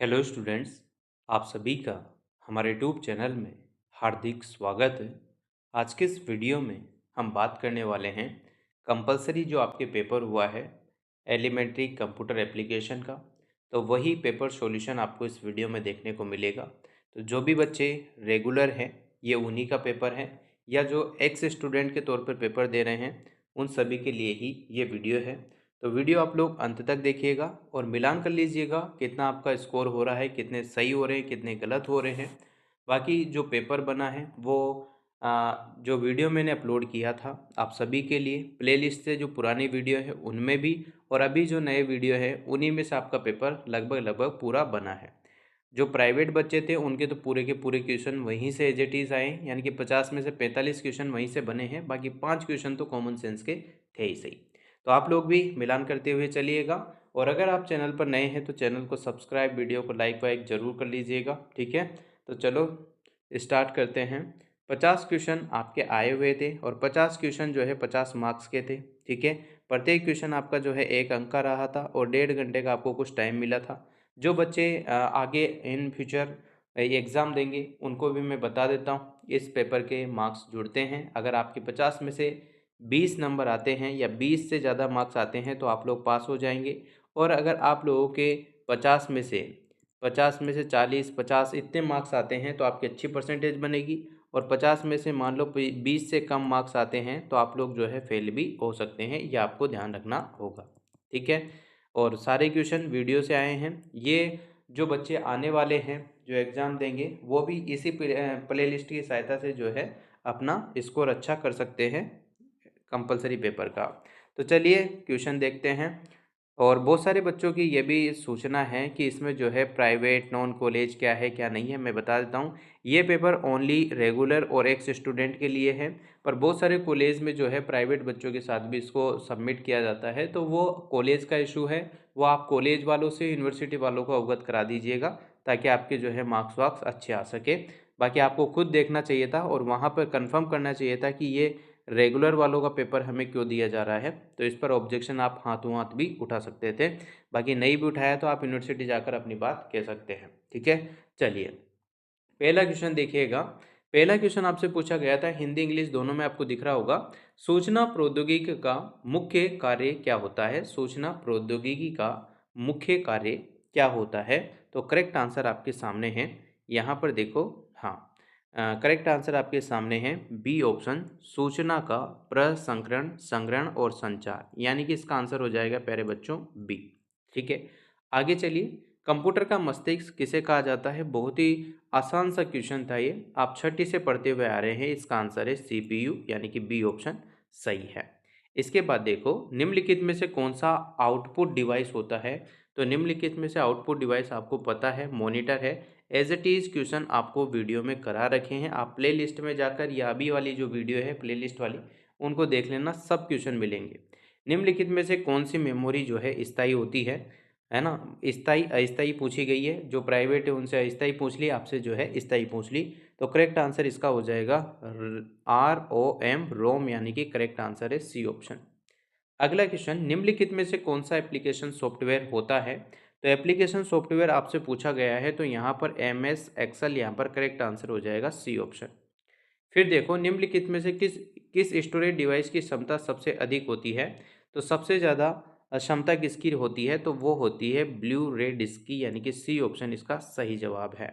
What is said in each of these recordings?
Hello students, आप सभी का हमारे यूट्यूब चैनल में हार्दिक स्वागत है। आज के इस वीडियो में हम बात करने वाले हैं कंपलसरी जो आपके पेपर हुआ है एलिमेंट्री कंप्यूटर एप्लीकेशन का। तो वही पेपर सॉल्यूशन आपको इस वीडियो में देखने को मिलेगा। तो जो भी बच्चे रेगुलर हैं ये उन्हीं का पेपर है, या जो एक्स स्टूडेंट के तौर पर पेपर दे रहे हैं उन सभी के लिए ही ये वीडियो है। तो वीडियो आप लोग अंत तक देखिएगा और मिलान कर लीजिएगा कितना आपका स्कोर हो रहा है, कितने सही हो रहे हैं, कितने गलत हो रहे हैं। बाकी जो पेपर बना है वो जो वीडियो मैंने अपलोड किया था आप सभी के लिए प्लेलिस्ट से, जो पुरानी वीडियो है उनमें भी और अभी जो नए वीडियो है उन्हीं में से आपका पेपर लगभग लगभग पूरा बना है। जो प्राइवेट बच्चे थे उनके तो पूरे के पूरे क्वेश्चन वहीं से एज इट इज़ आए, यानी कि 50 में से 45 क्वेश्चन वहीं से बने हैं, बाकी 5 क्वेश्चन तो कॉमन सेंस के थे ही सही। तो आप लोग भी मिलान करते हुए चलिएगा, और अगर आप चैनल पर नए हैं तो चैनल को सब्सक्राइब, वीडियो को लाइक वाइक जरूर कर लीजिएगा, ठीक है। तो चलो स्टार्ट करते हैं। 50 क्वेश्चन आपके आए हुए थे और 50 क्वेश्चन जो है 50 मार्क्स के थे, ठीक है। प्रत्येक क्वेश्चन आपका जो है 1 अंक का रहा था और 1.5 घंटे का आपको कुछ टाइम मिला था। जो बच्चे आगे इन फ्यूचर एग्ज़ाम देंगे उनको भी मैं बता देता हूँ इस पेपर के मार्क्स जुड़ते हैं। अगर आपके 50 में से 20 नंबर आते हैं या 20 से ज़्यादा मार्क्स आते हैं तो आप लोग पास हो जाएंगे। और अगर आप लोगों के 50 में से 40 50 इतने मार्क्स आते हैं तो आपकी अच्छी परसेंटेज बनेगी। और 50 में से मान लो 20 से कम मार्क्स आते हैं तो आप लोग जो है फेल भी हो सकते हैं, ये आपको ध्यान रखना होगा, ठीक है। और सारे क्वेश्चन वीडियो से आए हैं। ये जो बच्चे आने वाले हैं जो एग्ज़ाम देंगे वो भी इसी प्लेलिस्ट की सहायता से जो है अपना स्कोर अच्छा कर सकते हैं कंपलसरी पेपर का। तो चलिए क्वेश्चन देखते हैं। और बहुत सारे बच्चों की ये भी सूचना है कि इसमें जो है प्राइवेट नॉन कॉलेज क्या है क्या नहीं है, मैं बता देता हूँ। ये पेपर ओनली रेगुलर और एक्स स्टूडेंट के लिए है, पर बहुत सारे कॉलेज में जो है प्राइवेट बच्चों के साथ भी इसको सबमिट किया जाता है। तो वो कॉलेज का इशू है, वो आप कॉलेज वालों से यूनिवर्सिटी वालों को अवगत करा दीजिएगा ताकि आपके जो है मार्क्स वार्क्स अच्छे आ सके। बाकी आपको खुद देखना चाहिए था और वहाँ पर कंफर्म करना चाहिए था कि ये रेगुलर वालों का पेपर हमें क्यों दिया जा रहा है। तो इस पर ऑब्जेक्शन आप हाथों हाथ भी उठा सकते थे। बाकी नहीं भी उठाया तो आप यूनिवर्सिटी जाकर अपनी बात कह सकते हैं, ठीक है। चलिए पहला क्वेश्चन देखिएगा। पहला क्वेश्चन आपसे पूछा गया था, हिंदी इंग्लिश दोनों में आपको दिख रहा होगा। सूचना प्रौद्योगिकी का मुख्य कार्य क्या होता है? सूचना प्रौद्योगिकी का मुख्य कार्य क्या होता है? तो करेक्ट आंसर आपके सामने है, यहाँ पर देखो। हाँ, करेक्ट आंसर आपके सामने है बी ऑप्शन, सूचना का प्रसंस्करण, संग्रहण और संचार, यानी कि इसका आंसर हो जाएगा प्यारे बच्चों बी, ठीक है। आगे चलिए, कंप्यूटर का मस्तिष्क किसे कहा जाता है? बहुत ही आसान सा क्वेश्चन था ये, आप छठी से पढ़ते हुए आ रहे हैं। इसका आंसर है सीपीयू, यानी कि बी ऑप्शन सही है। इसके बाद देखो, निम्नलिखित में से कौन सा आउटपुट डिवाइस होता है? तो निम्नलिखित में से आउटपुट डिवाइस आपको पता है मॉनिटर है। एज इट इज़ क्वेश्चन आपको वीडियो में करा रखे हैं, आप प्ले लिस्ट में जाकर या अभी वाली जो वीडियो है प्ले लिस्ट वाली उनको देख लेना, सब क्वेश्चन मिलेंगे। निम्नलिखित में से कौन सी मेमोरी जो है स्थायी होती है ना? स्थायी अस्थायी पूछी गई है, जो प्राइवेट है उनसे अस्थायी पूछ ली, आपसे जो है स्थायी पूछ ली। तो करेक्ट आंसर इसका हो जाएगा ROM, रोम, यानी कि करेक्ट आंसर है सी ऑप्शन। अगला क्वेश्चन, निम्नलिखित में से कौन सा एप्लीकेशन सॉफ्टवेयर होता है? तो एप्लीकेशन सॉफ्टवेयर आपसे पूछा गया है, तो यहाँ पर MS एक्सेल, यहाँ पर करेक्ट आंसर हो जाएगा सी ऑप्शन। फिर देखो, निम्नलिखित में से किस किस स्टोरेज डिवाइस की क्षमता सबसे अधिक होती है? तो सबसे ज़्यादा क्षमता किसकी होती है? तो वो होती है ब्लू रे डिस्क की, यानी कि सी ऑप्शन इसका सही जवाब है।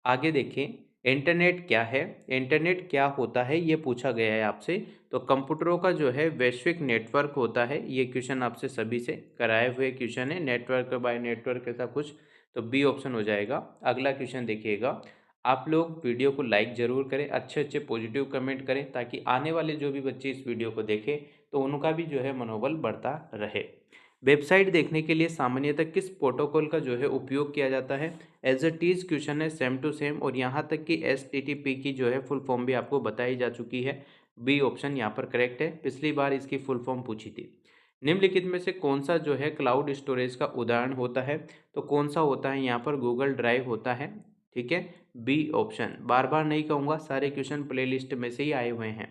आगे देखें, इंटरनेट क्या है? इंटरनेट क्या होता है ये पूछा गया है आपसे। तो कंप्यूटरों का जो है वैश्विक नेटवर्क होता है, ये क्वेश्चन आपसे सभी से कराए हुए क्वेश्चन है, नेटवर्क बाय नेटवर्क ऐसा कुछ। तो बी ऑप्शन हो जाएगा। अगला क्वेश्चन देखिएगा, आप लोग वीडियो को लाइक ज़रूर करें, अच्छे अच्छे पॉजिटिव कमेंट करें ताकि आने वाले जो भी बच्चे इस वीडियो को देखें तो उनका भी जो है मनोबल बढ़ता रहे। वेबसाइट देखने के लिए सामान्यतः किस प्रोटोकॉल का जो है उपयोग किया जाता है? एज इट इज़ क्वेश्चन है, सेम टू सेम, और यहाँ तक कि HTTP की जो है फुल फॉर्म भी आपको बताई जा चुकी है। बी ऑप्शन यहाँ पर करेक्ट है, पिछली बार इसकी फुल फॉर्म पूछी थी। निम्नलिखित में से कौन सा जो है क्लाउड स्टोरेज का उदाहरण होता है? तो कौन सा होता है? यहाँ पर गूगल ड्राइव होता है, ठीक है। बी ऑप्शन, बार बार नहीं कहूँगा, सारे क्वेश्चन प्लेलिस्ट में से ही आए हुए हैं।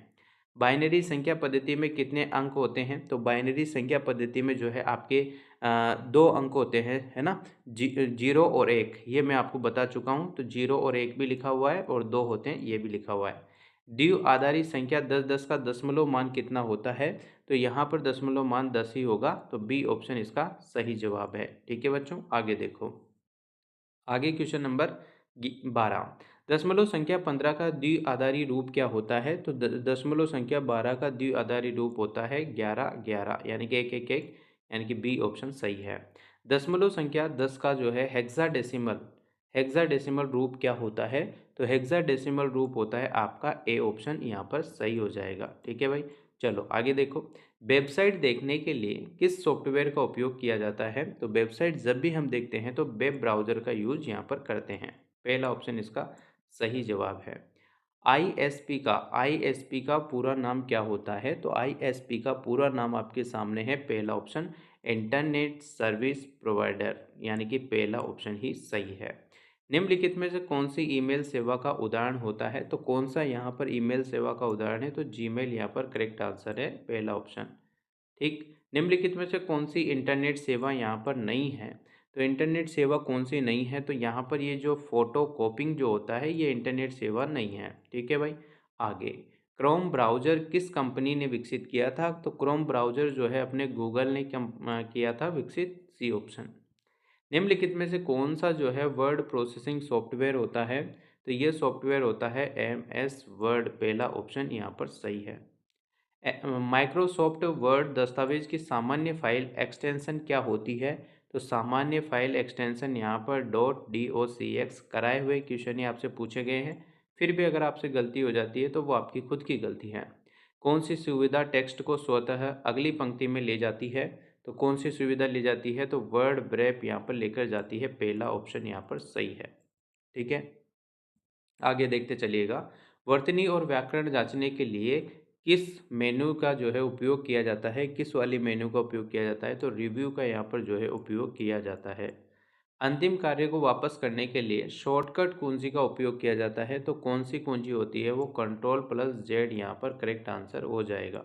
बाइनरी संख्या पद्धति में कितने अंक होते हैं? तो बाइनरी संख्या पद्धति में जो है आपके दो अंक होते हैं, है ना, 0 और 1, ये मैं आपको बता चुका हूँ। तो 0 और 1 भी लिखा हुआ है और 2 होते हैं, ये भी लिखा हुआ है। द्विआधारी संख्या 10-10 का दशमलव मान कितना होता है? तो यहाँ पर दशमलव मान 10 ही होगा, तो बी ऑप्शन इसका सही जवाब है। ठीक है बच्चों, आगे देखो। आगे क्वेश्चन नंबर 12, दशमलव संख्या 15 का द्विआधारी रूप क्या होता है? तो दशमलव संख्या 12 का द्विआधारी रूप होता है 11-11, यानी कि 1-1-1, यानी कि बी ऑप्शन सही है। दशमलव संख्या 10 का जो है हेक्साडेसिमल हेक्साडेसिमल रूप क्या होता है? तो हेक्साडेसिमल रूप होता है आपका ए ऑप्शन, यहाँ पर सही हो जाएगा। ठीक है भाई, चलो आगे देखो। वेबसाइट देखने के लिए किस सॉफ्टवेयर का उपयोग किया जाता है? तो वेबसाइट जब भी हम देखते हैं तो वेब ब्राउज़र का यूज यहाँ पर करते हैं। पहला ऑप्शन इसका सही जवाब है। आईएसपी का पूरा नाम क्या होता है? तो आईएसपी का पूरा नाम आपके सामने है, पहला ऑप्शन इंटरनेट सर्विस प्रोवाइडर, यानी कि पहला ऑप्शन ही सही है। निम्नलिखित में से कौन सी ईमेल सेवा का उदाहरण होता है? तो कौन सा यहाँ पर ईमेल सेवा का उदाहरण है? तो जीमेल यहाँ पर करेक्ट आंसर है, पहला ऑप्शन। ठीक, निम्नलिखित में से कौन सी इंटरनेट सेवा यहाँ पर नहीं है? तो इंटरनेट सेवा कौन सी नहीं है? तो यहाँ पर ये जो फोटो कॉपिंग जो होता है, ये इंटरनेट सेवा नहीं है। ठीक है भाई, आगे। क्रोम ब्राउज़र किस कंपनी ने विकसित किया था? तो क्रोम ब्राउज़र जो है अपने गूगल ने किया था विकसित, सी ऑप्शन। निम्नलिखित में से कौन सा जो है वर्ड प्रोसेसिंग सॉफ्टवेयर होता है? तो ये सॉफ्टवेयर होता है MS वर्ड, पहला ऑप्शन यहाँ पर सही है। माइक्रोसॉफ्ट वर्ड दस्तावेज की सामान्य फाइल एक्सटेंशन क्या होती है? तो सामान्य फाइल एक्सटेंशन यहाँ पर .docx, कराए हुए क्वेश्चन ही आपसे पूछे गए हैं। फिर भी अगर आपसे गलती हो जाती है तो वो आपकी खुद की गलती है। कौन सी सुविधा टेक्स्ट को स्वतः अगली पंक्ति में ले जाती है? तो कौन सी सुविधा ले जाती है? तो वर्ड ब्रेप यहाँ पर लेकर जाती है, पहला ऑप्शन यहाँ पर सही है। ठीक है, आगे देखते चलिएगा। वर्तनी और व्याकरण जांचने के लिए किस मेनू का जो है उपयोग किया जाता है? किस वाली मेनू का उपयोग किया जाता है? तो रिव्यू का यहाँ पर जो है उपयोग किया जाता है। अंतिम कार्य को वापस करने के लिए शॉर्टकट कुंजी का उपयोग किया जाता है, तो कौन सी कुंजी होती है? वो Ctrl+Z, यहाँ पर करेक्ट आंसर हो जाएगा।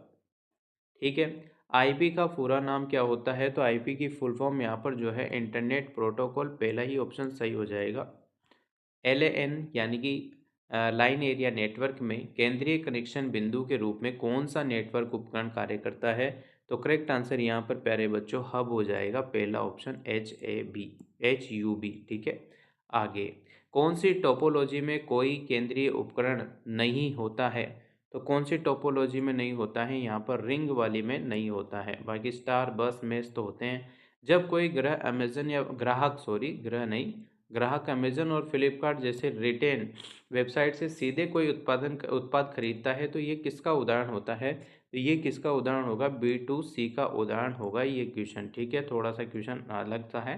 ठीक है, आईपी का पूरा नाम क्या होता है? तो आईपी की फुल फॉर्म यहाँ पर जो है इंटरनेट प्रोटोकॉल, पहला ही ऑप्शन सही हो जाएगा। LAN यानी कि लाइन एरिया नेटवर्क में केंद्रीय कनेक्शन बिंदु के रूप में कौन सा नेटवर्क उपकरण कार्य करता है? तो करेक्ट आंसर यहाँ पर प्यारे बच्चों हब हो जाएगा, पहला ऑप्शन HUB। ठीक है, आगे। कौन सी टोपोलॉजी में कोई केंद्रीय उपकरण नहीं होता है? तो कौन सी टोपोलॉजी में नहीं होता है? यहाँ पर रिंग वाली में नहीं होता है, बाकी स्टार, बस, मेष तो होते हैं। जब कोई ग्राहक अमेजन और फ्लिपकार्ट जैसे रिटेल वेबसाइट से सीधे कोई उत्पाद खरीदता है, तो ये किसका उदाहरण होता है? तो ये किसका उदाहरण होगा? B2C का उदाहरण होगा ये क्वेश्चन। ठीक है, थोड़ा सा क्वेश्चन अलग सा है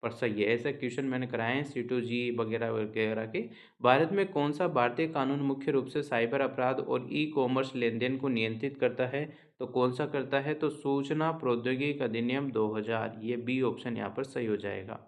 पर सही है। ऐसे क्वेश्चन मैंने कराए हैं C2G वगैरह वगैरह के। भारत में कौन सा भारतीय कानून मुख्य रूप से साइबर अपराध और ई-कॉमर्स लेन देन को नियंत्रित करता है? तो कौन सा करता है? तो सूचना प्रौद्योगिकी अधिनियम 2000, ये बी ऑप्शन यहाँ पर सही हो जाएगा।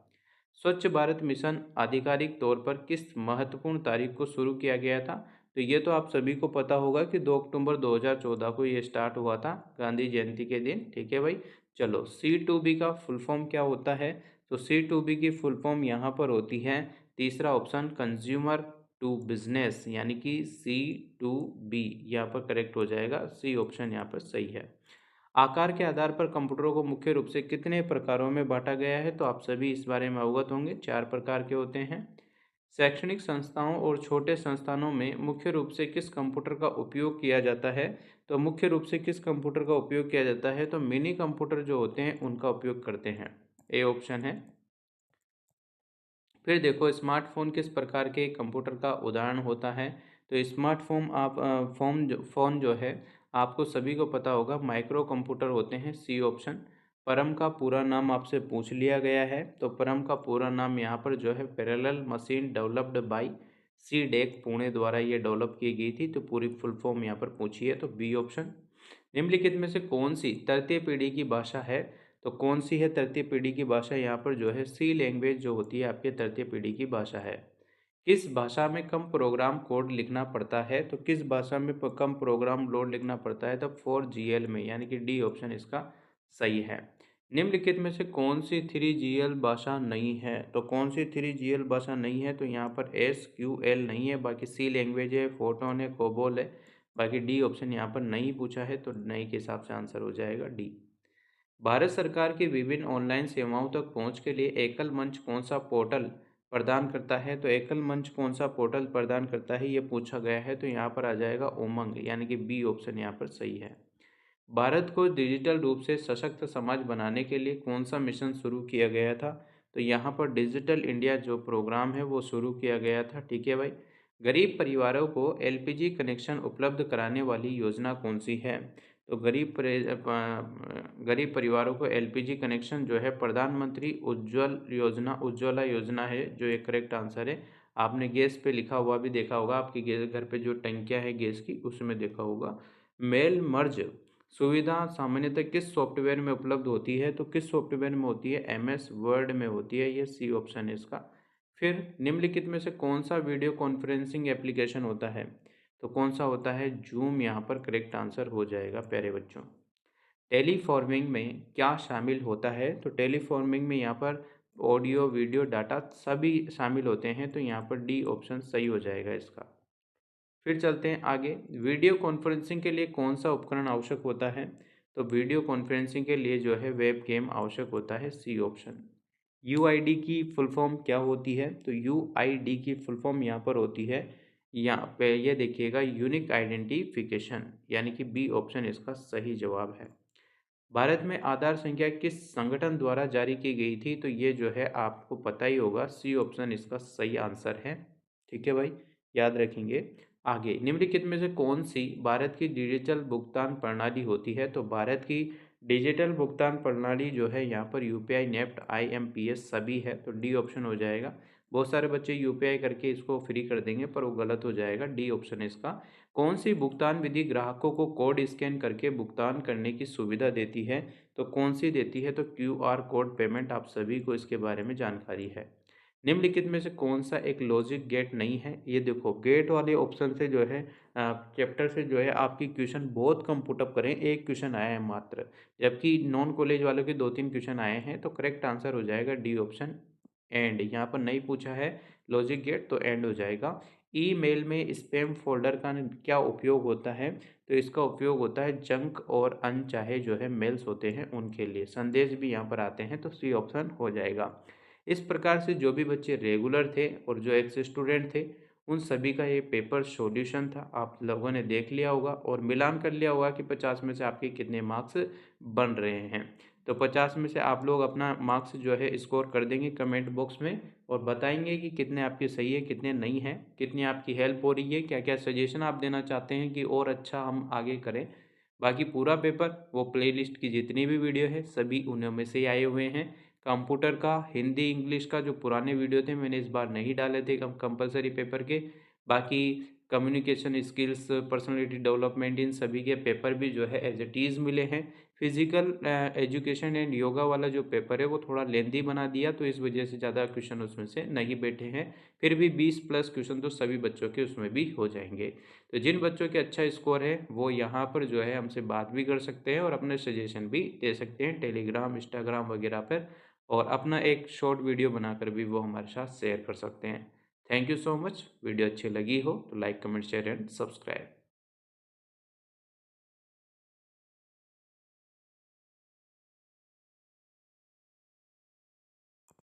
स्वच्छ भारत मिशन आधिकारिक तौर पर किस महत्वपूर्ण तारीख को शुरू किया गया था? तो ये तो आप सभी को पता होगा कि 2 अक्टूबर 2014 को ये स्टार्ट हुआ था, गांधी जयंती के दिन। ठीक है भाई, चलो। C2B का फुल फॉर्म क्या होता है? तो C2B की फुल फॉर्म यहाँ पर होती है, तीसरा ऑप्शन कंज्यूमर टू बिजनेस, यानी कि C2B यहाँ पर करेक्ट हो जाएगा, सी ऑप्शन यहाँ पर सही है। आकार के आधार पर कंप्यूटरों को मुख्य रूप से कितने प्रकारों में बांटा गया है? तो आप सभी इस बारे में अवगत होंगे, 4 प्रकार के होते हैं। शैक्षणिक संस्थाओं और छोटे संस्थानों में मुख्य रूप से किस कंप्यूटर का उपयोग किया जाता है? तो मुख्य रूप से किस कंप्यूटर का उपयोग किया जाता है? तो मिनी कंप्यूटर जो होते हैं उनका उपयोग करते हैं, ए ऑप्शन है। फिर देखो, स्मार्टफोन किस प्रकार के कंप्यूटर का उदाहरण होता है? तो स्मार्टफोन फ़ोन जो है आपको सभी को पता होगा, माइक्रो कंप्यूटर होते हैं, सी ऑप्शन। परम का पूरा नाम आपसे पूछ लिया गया है, तो परम का पूरा नाम यहाँ पर जो है parallel machine developed by CDEC Pune द्वारा ये डेवलप की गई थी। तो पूरी फुल फॉर्म यहाँ पर पूछी है, तो बी ऑप्शन। निम्नलिखित में से कौन सी तृतीय पीढ़ी की भाषा है? तो कौन सी है तृतीय पीढ़ी की भाषा? यहाँ पर जो है सी लैंग्वेज जो होती है आपके तृतीय पीढ़ी की भाषा है। किस भाषा में कम प्रोग्राम कोड लिखना पड़ता है? तो किस भाषा में कम प्रोग्राम लोड लिखना पड़ता है? तो 4GL में, यानी कि डी ऑप्शन इसका सही है। निम्नलिखित में से कौन सी 3GL भाषा नहीं है? तो कौन सी 3GL भाषा नहीं है? तो यहाँ पर SQL नहीं है, बाकी सी लैंग्वेज है, फोटोन है, कोबोल है, बाकी डी ऑप्शन यहाँ पर नहीं पूछा है, तो नहीं के हिसाब से आंसर हो जाएगा डी। भारत सरकार की विभिन्न ऑनलाइन सेवाओं तक पहुंच के लिए एकल मंच कौन सा पोर्टल प्रदान करता है? तो एकल मंच कौन सा पोर्टल प्रदान करता है, ये पूछा गया है, तो यहाँ पर आ जाएगा उमंग, यानी कि बी ऑप्शन यहाँ पर सही है। भारत को डिजिटल रूप से सशक्त समाज बनाने के लिए कौन सा मिशन शुरू किया गया था? तो यहाँ पर डिजिटल इंडिया जो प्रोग्राम है वो शुरू किया गया था। ठीक है भाई। गरीब परिवारों को एलपीजी कनेक्शन उपलब्ध कराने वाली योजना कौन सी है? तो गरीब परिवारों को एलपीजी कनेक्शन जो है प्रधानमंत्री उज्ज्वला योजना है, जो एक करेक्ट आंसर है। आपने गैस पे लिखा हुआ भी देखा होगा, आपकी गैस घर पे जो टंकियाँ है गैस की, उसमें देखा होगा। मेल मर्ज सुविधा सामान्यतः किस सॉफ्टवेयर में उपलब्ध होती है? तो किस सॉफ्टवेयर में होती है? MS वर्ड में होती है, ये सी ऑप्शन है इसका। फिर निम्नलिखित में से कौन सा वीडियो कॉन्फ्रेंसिंग एप्लीकेशन होता है? तो कौन सा होता है? जूम यहाँ पर करेक्ट आंसर हो जाएगा प्यारे बच्चों। टेलीफॉर्मिंग में क्या शामिल होता है? तो टेलीफॉर्मिंग में यहाँ पर ऑडियो वीडियो डाटा सभी शामिल होते हैं, तो यहाँ पर डी ऑप्शन सही हो जाएगा इसका। फिर चलते हैं आगे। वीडियो कॉन्फ्रेंसिंग के लिए कौन सा उपकरण आवश्यक होता है? तो वीडियो कॉन्फ्रेंसिंग के लिए जो है वेब कैम आवश्यक होता है, सी ऑप्शन। UID की फुल फॉर्म क्या होती है? तो UID की फुल फॉर्म यहाँ पर होती है, यहाँ पे ये देखिएगा, यूनिक आइडेंटिफिकेशन, यानी कि बी ऑप्शन इसका सही जवाब है। भारत में आधार संख्या किस संगठन द्वारा जारी की गई थी? तो ये जो है आपको पता ही होगा, सी ऑप्शन इसका सही आंसर है। ठीक है भाई, याद रखेंगे। आगे निम्नलिखित में से कौन सी भारत की डिजिटल भुगतान प्रणाली होती है? तो भारत की डिजिटल भुगतान प्रणाली जो है यहाँ पर UPI, नेफ्ट, IMPS सभी है, तो डी ऑप्शन हो जाएगा। बहुत सारे बच्चे UPI करके इसको फ्री कर देंगे, पर वो गलत हो जाएगा, डी ऑप्शन है इसका। कौन सी भुगतान विधि ग्राहकों को कोड स्कैन करके भुगतान करने की सुविधा देती है? तो कौन सी देती है? तो QR कोड पेमेंट, आप सभी को इसके बारे में जानकारी है। निम्नलिखित में से कौन सा एक लॉजिक गेट नहीं है? ये देखो, गेट वाले ऑप्शन से जो है चैप्टर से जो है आपकी क्वेश्चन बहुत कम पुटअप करें, एक क्वेश्चन आया है मात्र, जबकि नॉन कॉलेज वालों के 2-3 क्वेश्चन आए हैं, तो करेक्ट आंसर हो जाएगा डी ऑप्शन एंड। यहाँ पर नहीं पूछा है लॉजिक गेट, तो एंड हो जाएगा। ईमेल में स्पैम फोल्डर का क्या उपयोग होता है? तो इसका उपयोग होता है जंक और अनचाहे जो है मेल्स होते हैं उनके लिए, संदेश भी यहाँ पर आते हैं, तो सी ऑप्शन हो जाएगा। इस प्रकार से जो भी बच्चे रेगुलर थे और जो एक्स स्टूडेंट थे, उन सभी का ये पेपर सॉल्यूशन था, आप लोगों ने देख लिया होगा और मिलान कर लिया होगा कि 50 में से आपके कितने मार्क्स बन रहे हैं। तो 50 में से आप लोग अपना मार्क्स जो है स्कोर कर देंगे कमेंट बॉक्स में, और बताएंगे कि कितने आपके सही है, कितने नहीं हैं, कितनी आपकी हेल्प हो रही है, क्या क्या सजेशन आप देना चाहते हैं कि और अच्छा हम आगे करें। बाकी पूरा पेपर वो प्लेलिस्ट की जितनी भी वीडियो है सभी उन्हीं में से आए हुए हैं। कंप्यूटर का, हिंदी इंग्लिश का जो पुराने वीडियो थे मैंने इस बार नहीं डाले थे कंपलसरी पेपर के। बाकी कम्युनिकेशन स्किल्स, पर्सनालिटी डेवलपमेंट, इन सभी के पेपर भी जो है एज इट इज़ मिले हैं। फिजिकल एजुकेशन एंड योगा वाला जो पेपर है वो थोड़ा लेंदी बना दिया, तो इस वजह से ज़्यादा क्वेश्चन उसमें से नहीं बैठे हैं। फिर भी 20+ क्वेश्चन तो सभी बच्चों के उसमें भी हो जाएंगे। तो जिन बच्चों के अच्छा स्कोर है वो यहाँ पर जो है हमसे बात भी कर सकते हैं और अपने सजेशन भी दे सकते हैं टेलीग्राम, इंस्टाग्राम वगैरह पर, और अपना एक शॉर्ट वीडियो बनाकर भी वो हमारे साथ शेयर कर सकते हैं। Thank you so much. Video अच्छी लगी हो तो like, comment, share and subscribe.